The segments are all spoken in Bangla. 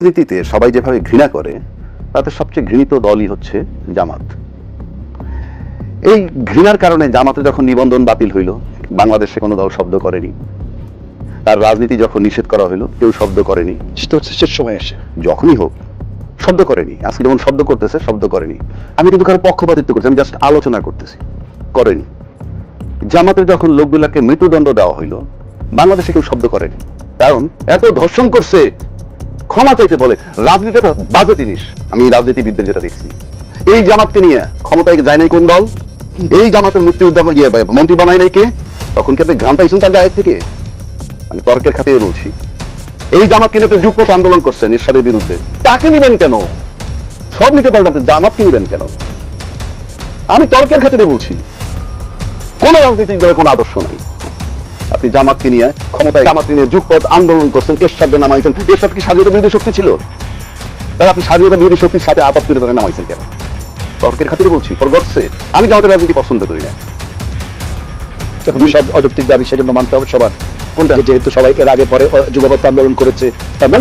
রাজনীতিতে সবাই যেভাবে ঘৃণা করে তাতে সবচেয়ে ঘৃণিত দলই হচ্ছে জামাত। এই ঘৃণার কারণে জামাতে যখন নিবন্ধন বাতিল হইল, বাংলাদেশে কোনো দল শব্দ করেনি। তার রাজনীতি যখন নিষেধ করা হইল, কেউ শব্দ করেনি। শেষ সময় এসে যখনই হোক শব্দ করেনি। আজকে যেমন শব্দ করতেছে, শব্দ করেনি। আমি কিন্তু কারো পক্ষপাতিত্ব করছি, আমি জাস্ট আলোচনা করতেছি, করেনি। জামাতের যখন লোকগুলাকে মৃত্যুদণ্ড দেওয়া হইল, বাংলাদেশে কেউ শব্দ করেনি। কারণ এত ধর্ষণ করছে, ক্ষমা চাইতে বলে। রাজনীতি একটা বাজে জিনিস। আমি রাজনীতিবিদদের যেটা দেখছি, এই জামাতকে নিয়ে ক্ষমতায় যায় নাই কোন দল? এই জামাতের মুক্তি উদ্যাপন মন্ত্রী বানায় নাই কে? তখন কি আপনি ঘাম পাইছেন তার গায়ের থেকে? আমি তর্কের খাতিরে বলছি, এই জামাতকে নিয়ে তো যুগপথ আন্দোলন করছেন এরশাদের বিরুদ্ধে। তাকে নিবেন কেন? সব নিতে পারবেন, জামাতকে নিবেন কেন? আমি তর্কের খাতিরে বলছি, কোন রাজনৈতিক দলের কোন আদর্শ নাই। আপনি জামাতকে নিয়ে ক্ষমতায়, জামাতকে নিয়ে যুগপথ আন্দোলন করছেন, এরশাদে নামাইছেন। এরশাদ কি স্বাধীনতা বিরোধী শক্তি ছিল? তাহলে আপনি স্বাধীনতা বিরোধী শক্তির সাথে আপাত করে তারা নামাইছেন কেন? তর্কের খাতিরে বলছি, ফর গডস সেক। আমি জামাতের রাজনীতি পছন্দ করি না। সব অযৌক্তিক দাবি সেজন্য মানতে হবে সবার। কোনটা? যেহেতু সবাই এর আগে পরে যুগপৎ আন্দোলন করেছে,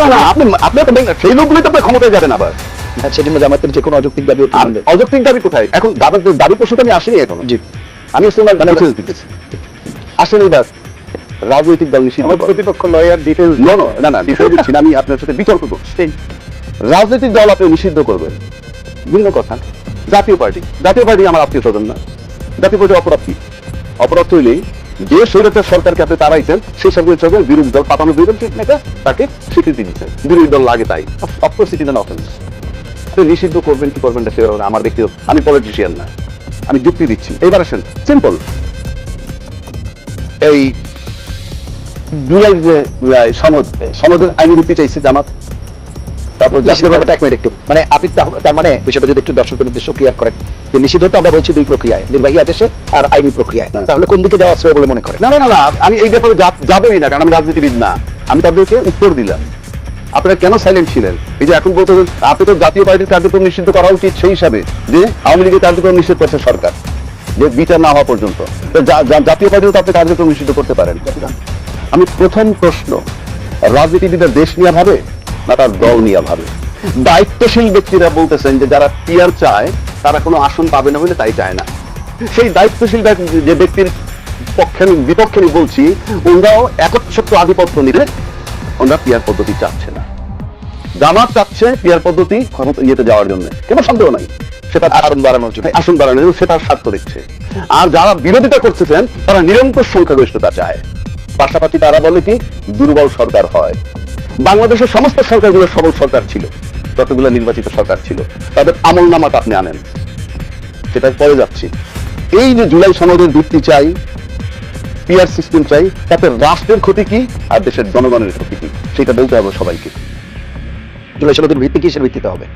না না, আপনি সেই লোকগুলি তো আপনি ক্ষমতায় যাবেন আবার। সেজন্য জামাতের যে কোনো অযৌক্তিক দাবি অযৌক্তিক দাবি কোথায়? এখন দাবি প্রশ্নটা আমি আসেনি এখনো। জি, আমি আসেন এইবার রাজনৈতিক দল নিষিদ্ধ। প্রতিপক্ষ লয়ার ডিটেইলস না ডিটেইলস দিচ্ছি না, আমি আপনার সাথে বিতর্ক করছি। রাজনৈতিক দল আপনি নিষিদ্ধ করবেন, ভিন্ন কথা। জাতীয় পার্টি আমার আত্মীয় স্বজন না। জাতীয় পার্টি অপরাধ কি? অপরাধ হইলেই যে স্বৈরাচার সরকারকে আপনি তাড়াইছেন, সেই সরকার বিরোধী দল পাতানোর বিরুদ্ধে তাকে স্বীকৃতি দিচ্ছেন। বিরোধী দল লাগে তাই of course it is an offence. নিষিদ্ধ করবেন কি করবেন না সেভাবে আমার ব্যক্তিগত, আমি পলিটিশিয়ান না, আমি যুক্তি দিচ্ছি। এইবার আসেন সিম্পল, এই জুলাই যে সনদের আইনি ভিত্তি চাইছে জামাত। তারপর একটু মানে আপনি তার মানে বিষয়টা যদি একটু দর্শকের উদ্দেশ্য ক্লিয়ার করেন, যে নিষিদ্ধ তো আমরা বলছি দুই প্রক্রিয়ায়, নির্বাহী আদেশে আর আইনি প্রক্রিয়ায়। তাহলে কোন দিকে যাওয়া শ্রেয় বলে মনে করেন? না, আমি এই ব্যাপারে যাবেই না, কারণ আমি রাজনীতিবিদ না। আমি তাদেরকে উত্তর দিলাম, আপনারা কেন সাইলেন্ট ছিলেন? এই যে এখন বলতে আপনি তো জাতীয় পার্টির কার্যক্রম নিষিদ্ধ করা উচিত, সেই হিসাবে যে আওয়ামী লীগের কার্যক্রম নিষেধ করছে সরকার, যে বিচার না হওয়া পর্যন্ত। জাতীয় পার্টিও তো আপনি কার্যক্রম নিষিদ্ধ করতে পারেন। আমি প্রথম প্রশ্ন, রাজনীতিবিদরা দেশ নিয়ে ভাবে না তার দল নিয়ে ভাবে? দায়িত্বশীল ব্যক্তিরা বলতেছেন যে যারা পিয়ার চায় তারা কোনো আসন পাবে না বলে তাই চায় না। সেই দায়িত্বশীল যে ব্যক্তির পক্ষে বিপক্ষে আমি বলছি, ওনারাও একচ্ছত্র আধিপত্য নিলে ওনারা পিয়ার পদ্ধতি চাচ্ছে না। জামাত চাচ্ছে পিয়ার পদ্ধতি ইয়েতে যাওয়ার জন্য, কোনো সন্দেহ নাই। সেটা আসন বাড়ানোর জন্য, সেটার স্বার্থ দেখছে। আর যারা বিরোধিতা করতেছেন তারা নিরঙ্কুশ সংখ্যাগরিষ্ঠতা চায়। পাশাপাশি তারা বলে কি দুর্বল সরকার হয়। বাংলাদেশের সমস্ত সরকারগুলো সবল সরকার ছিল, যতগুলো নির্বাচিত সরকার ছিল, তাদের আমল নামাটা আপনি আনেন। সেটা পরে যাচ্ছি। এই যে জুলাই সনদের ভিত্তি চাই, পিয়ার সিস্টেম চাই, তাতে রাষ্ট্রের ক্ষতি কি আর দেশের জনগণের ক্ষতি কি সেটা বলতে হবে সবাইকে। জুলাই সনদের ভিত্তি কিসের ভিত্তিতে হবে?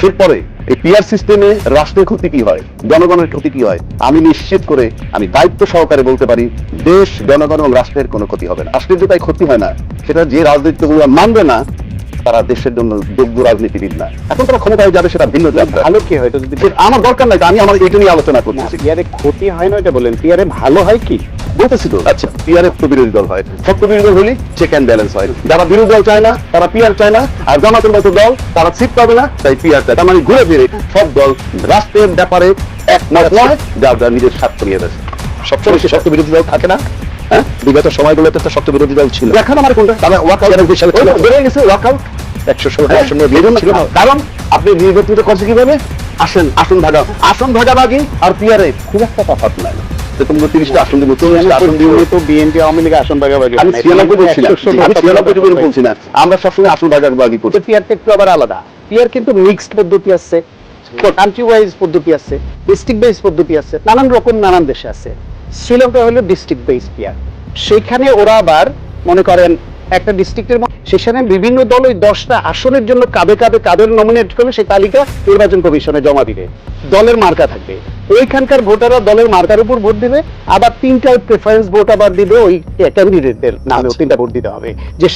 এরপরে এই পিয়ার সিস্টেমে রাষ্ট্রের ক্ষতি কি হয়, জনগণের ক্ষতি কি হয়, আমি নিশ্চিত করে আমি দায়িত্ব সহকারে বলতে পারি, দেশ, জনগণ এবং রাষ্ট্রের কোনো ক্ষতি হবে না। রাষ্ট্রের যে তাই ক্ষতি হয় না, সেটা যে রাজনীতিগুলো মানবে না তারা দেশের জন্য যোগ্য রাজনীতিবিদ না। এখন তারা ক্ষমতায় যাবে সেটা ভিন্ন। ভালো কি হয় আমার দরকার নাই, আমি আমার এটা নিয়ে আলোচনা করছি। পিয়ারে ক্ষতি হয় না এটা বলেন, পিয়ারে ভালো হয় কি বলতেছি তো। আচ্ছা, পিয়ারে তো বিরোধী দল হয়, সত্য বিরোধী দল হলে চেক অ্যান্ড ব্যালেন্স হয়। যারা বিরোধী দল চায় না তারা পিয়ার চায় না, আর জামাতের মতো দল তারা সিট পাবে না তাই পিয়ার চায়। তার মানে ঘুরে ফিরে সব দল রাষ্ট্রের ব্যাপারে একমত নয়, যার নিজের স্বার্থ নিয়ে গেছে। সবচেয়ে বেশি শক্ত বিরোধী দল থাকে না? হ্যাঁ, বিগত সময়গুলোতে তো শক্ত বিরোধী দল ছিল। এখন আমার কোনটা বেড়ে গেছে, ওয়ার্কআউট 116 আসন নিয়ে বিরোধী ছিল না। কারণ আপনি নির্বাচিত করছে কিভাবে? আসন ভাগাভাগি আর পিয়ারে খুব একটা তফাৎ নাই। তোমরা 30টা আসন দিব, 40টা আসন দিব। তো বিএনপি আওয়ামী লীগ আসন ভাগাভাগি, আমি 96 বলছি না, আমরা সবসময় আসন ভাগাভাগি করছি। পিয়ারটা একটু আবার আলাদা। পিয়ার কিন্তু মিক্সড পদ্ধতি আছে, কান্ট্রি ওয়াইজ পদ্ধতি আছে, ডিস্ট্রিক্ট বেস পদ্ধতি আছে, নানান রকম নানান দেশে আছে। শ্রীলঙ্কা হলো ডিস্ট্রিক্ট বেস পিয়ার। সেখানে ওরা আবার মনে করেন একটা ডিস্ট্রিক্টের সেখানে বিভিন্ন দল ওই 10টা আসনের জন্য কাদের নমিনেট করবে সেই তালিকা নির্বাচন কমিশনে জমা দিবে। দলের মার্কা থাকবে, ওইখানকার ভোটাররা দলের মার্কার উপর ভোট দিবে। আবার 3টা প্রেফারেন্স ভোট আবার দিবে ওই ক্যান্ডিডেটদের নামে, 3টা ভোট দিতে হবে। যে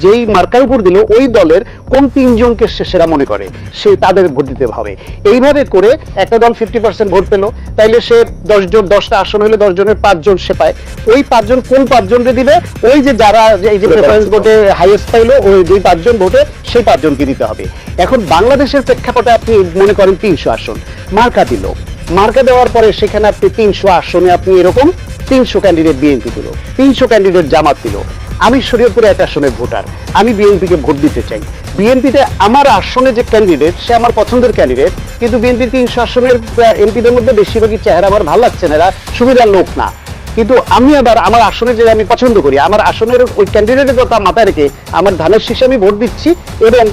যেই মার্কার উপর দিল ওই দলের কোন 3 জনকে সেরা মনে করে সেই তাদের ভোট দিতে হবে। এইভাবে করে একটা দল 50% ভোট পেল, তাইলে সে 10টা আসন হলে 10 জনের 5 জন সে পায়। ওই 5 জন কোন 5 জনকে দিবে? ওই যে যারা এই যে প্রেফারেন্স প্রেফারেন্স ভোটে হাইয়েস্ট পাইলো ওই 2-5 জন ভোটে সেই 5 জনকে দিতে হবে। এখন বাংলাদেশের প্রেক্ষাপটে আপনি মনে করেন 300 আসন মার্কা দিল, মার্কা দেওয়ার পরে সেখানে আপনি 300 আসনে আপনি এরকম 300 ক্যান্ডিডেট বিএনপি দিল, 300 ক্যান্ডিডেট জামাত দিল। আমি শরীয়তপুরে 1 আসনের ভোটার, আমি বিএনপিকে ভোট দিতে চাই। বিএনপিতে আমার আসনে যে ক্যান্ডিডেট সে আমার পছন্দের ক্যান্ডিডেট, কিন্তু বিএনপি 300 আসনের এমপিদের মধ্যে বেশিরভাগই চেহারা আমার ভালো লাগছে না, এরা সুবিধার লোক না। কিন্তু আমি আবার আমার আসনে যে আমি পছন্দ করি, আমার আসনের ওই ক্যান্ডিডেটের কথা মাথায় রেখে আমার ধানের শীষে আমি ভোট দিচ্ছি এবং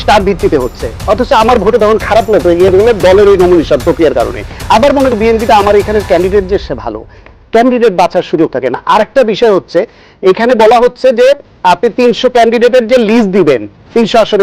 তার ভিত্তিতে হচ্ছে, অথচ আমার ভোটে তখন খারাপ লাগবে এগুলো দলের ওই নমিনেশন প্রক্রিয়ার কারণে। আবার মনে করি বিএনপিতে আমার এখানে ক্যান্ডিডেট যে সে ভালো, ক্যান্ডিডেট বাছার সুযোগ থাকে না। আরেকটা বিষয় হচ্ছে এখানে বলা হচ্ছে যে আপনি 300 ক্যান্ডিডেটের যে লিস্ট দিবেন 300 আসনে